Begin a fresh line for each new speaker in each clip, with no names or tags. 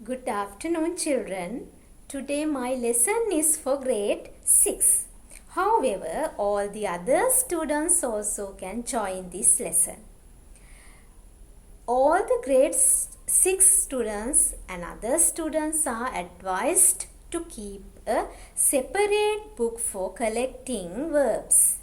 Good afternoon, children. Today my lesson is for grade 6. However, all the other students also can join this lesson. All the grade 6 students and other students are advised to keep a separate book for collecting verbs.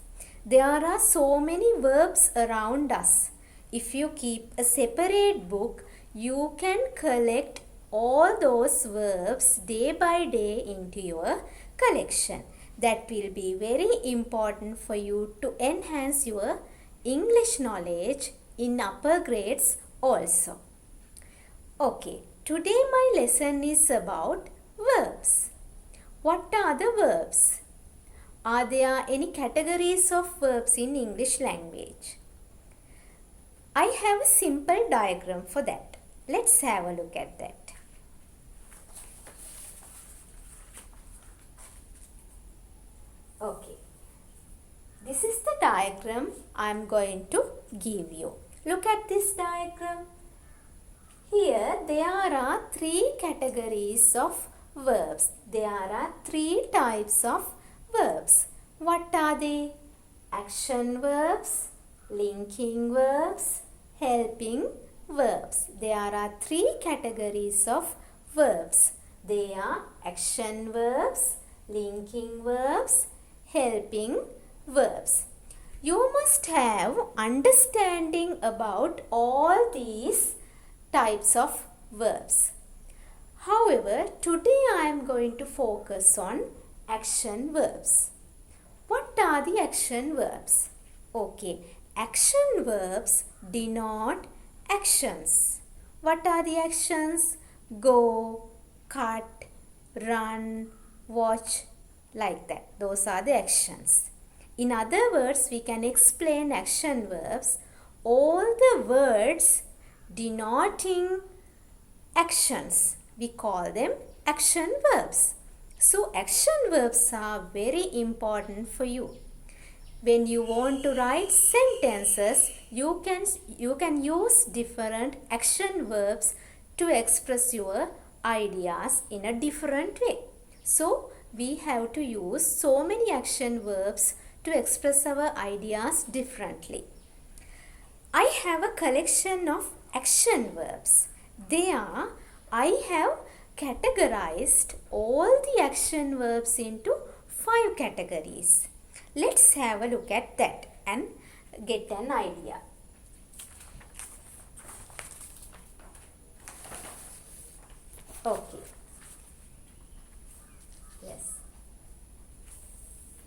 There are so many verbs around us. If you keep a separate book, you can collect all those verbs day by day into your collection. That will be very important for you to enhance your English knowledge in upper grades also. Okay, today my lesson is about verbs. What are the verbs? Are there any categories of verbs in English language? I have a simple diagram for that. Let's have a look at that. Okay, this is the diagram I am going to give you. Look at this diagram. Here there are three categories of verbs. There are three types of verbs. What are they? Action verbs, linking verbs, helping verbs. There are three categories of verbs. They are action verbs, linking verbs, helping verbs. You must have understanding about all these types of verbs. However, today I am going to focus on action verbs. What are the action verbs? Okay, action verbs denote actions. What are the actions? Go, cut, run, watch, like that. Those are the actions. In other words, we can explain action verbs. All the words denoting actions, we call them action verbs. So action verbs are very important for you. When you want to write sentences, you can use different action verbs to express your ideas in a different way. So we have to use so many action verbs to express our ideas differently. I have a collection of action verbs. There I have categorized all the action verbs into 5 categories. Let's have a look at that and get an idea. Okay. Yes.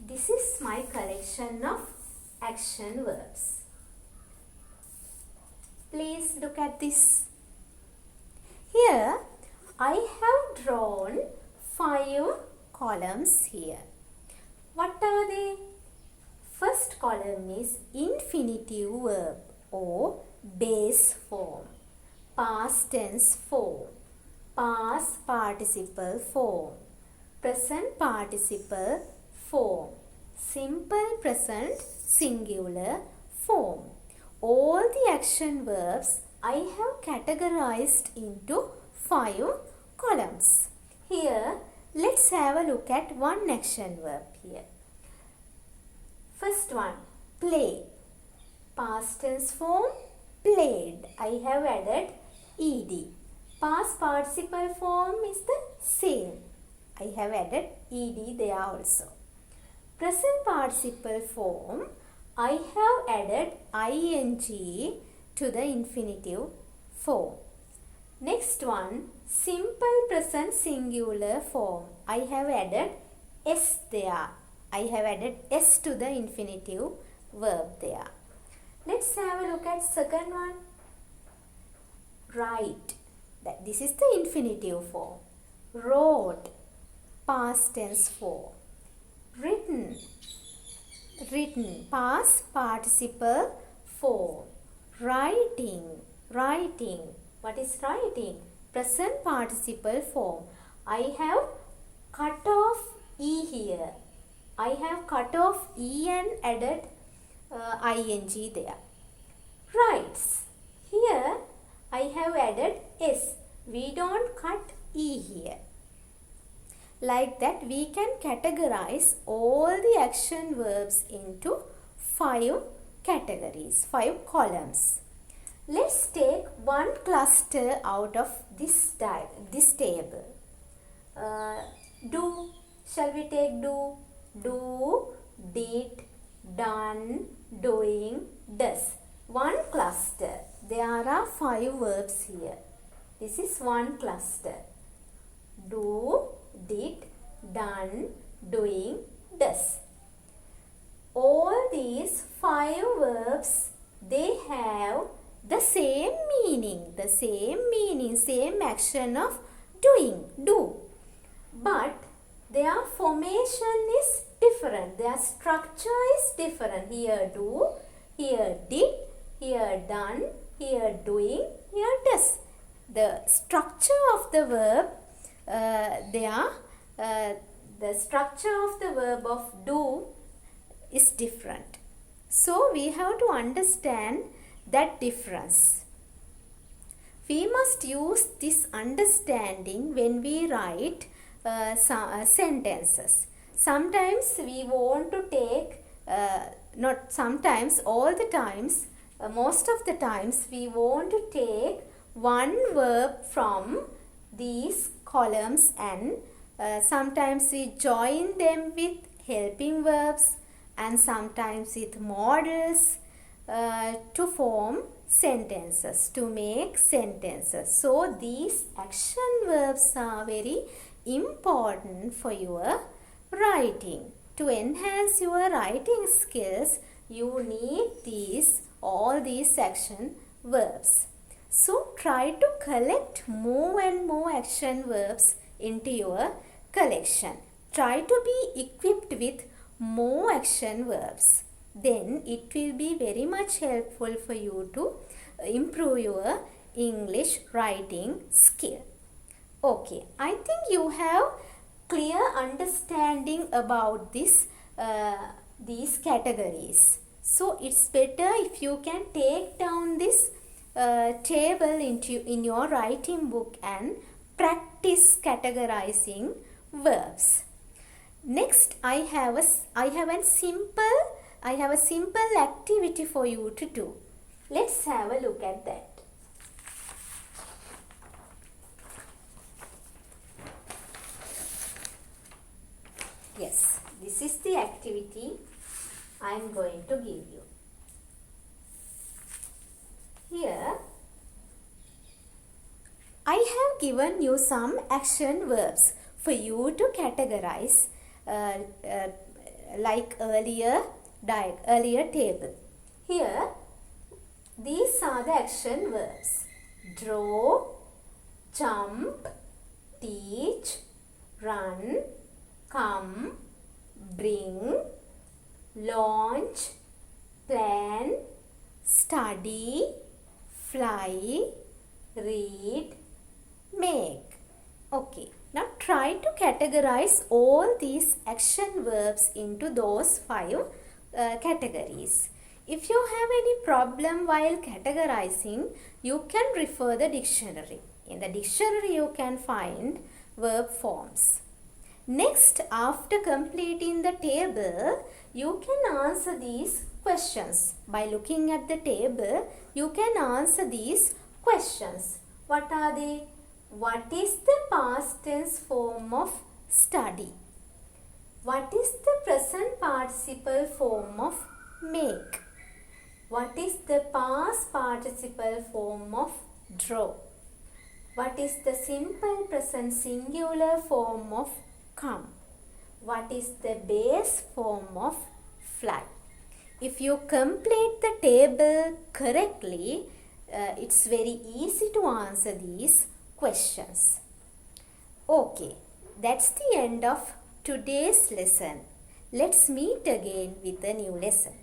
This is my collection of action verbs. Please look at this. Here I have drawn 5 columns here. What are they? First column is infinitive verb or base form, past tense form, past participle form, present participle form, simple present singular form. All the action verbs I have categorized into 5 columns. Here, let's have a look at one action verb here. First one, play. Past tense form, played. I have added ed. Past participle form is the same. I have added ed there also. Present participle form, I have added ing to the infinitive form. Next one, simple present singular form. I have added s there. I have added s to the infinitive verb there. Let's have a look at second one. Write. This is the infinitive form. Wrote. Past tense form. Written. Written. Past participle form. Writing. Writing. What is writing? Present participle form. I have cut off e here. I have cut off e and added ing there. Writes. Here I have added s. We don't cut E here. Like that, we can categorize all the action verbs into 5 categories, 5 columns. Let's take one cluster out of this table. Do. Shall we take do? Do, did, done, doing, does. One cluster. There are 5 verbs here. This is one cluster. Do, did, done, doing, does. All these 5 verbs, they have the same meaning, same action of doing, do. But their formation is different, their structure is different. Here do, here did, here done, here doing, here does. The structure of the verb, the structure of the verb of do is different. So we have to understand that difference. We must use this understanding when we write sentences. Sometimes we want to take, not sometimes, all the times, most of the times we want to take one verb from these columns, and sometimes we join them with helping verbs and sometimes with modals to form sentences, to make sentences. So these action verbs are very important for your writing. To enhance your writing skills, you need all these action verbs. So try to collect more and more action verbs into your collection. Try to be equipped with more action verbs. Then it will be very much helpful for you to improve your English writing skill. Okay, I think you have clear understanding about these categories. So it's better if you can take down this table in your writing book and practice categorizing verbs. Next, I have a simple activity for you to do. Let's have a look at that. Yes, this is the activity I am going to give you. Here, I have given you some action verbs for you to categorize like earlier table. Here, these are the action verbs: draw, jump, teach, run, come, bring, launch, plan, study, fly, read, make. Okay, now try to categorize all these action verbs into those 5 categories. If you have any problem while categorizing, you can refer the dictionary. In the dictionary, you can find verb forms. Next, after completing the table, you can answer these questions. By looking at the table, you can answer these questions. What are they? What is the past tense form of study? What is the present participle form of make? What is the past participle form of draw? What is the simple present singular form of come? What is the base form of fly? If you complete the table correctly, it's very easy to answer these questions. Okay, that's the end of today's lesson. Let's meet again with a new lesson.